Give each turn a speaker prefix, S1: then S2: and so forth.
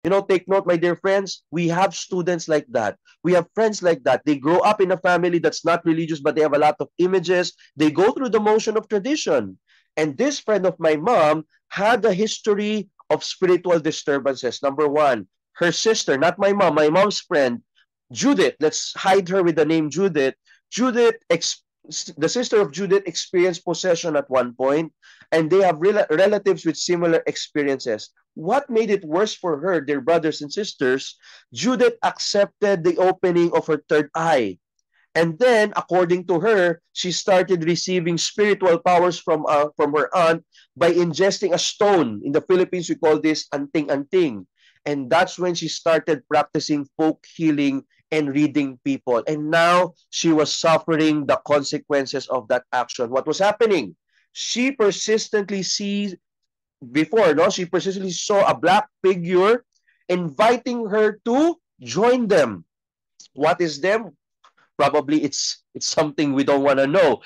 S1: You know, take note, my dear friends, we have students like that. We have friends like that. They grow up in a family that's not religious, but they have a lot of images. They go through the motion of tradition. And this friend of my mom had a history of spiritual disturbances. Number one, her sister, not my mom's friend, Judith, let's hide her with the name Judith. Judith, the sister of Judith experienced possession at one point, and they have relatives with similar experiences. What made it worse for her, dear brothers and sisters? Judith accepted the opening of her third eye. And then, according to her, she started receiving spiritual powers from her aunt by ingesting a stone. In the Philippines, we call this anting-anting. And that's when she started practicing folk healing and reading people. And now she was suffering the consequences of that action. What was happening? She persistently sees before, no, she persistently saw a black figure inviting her to join them. What is them? Probably it's something we don't want to know.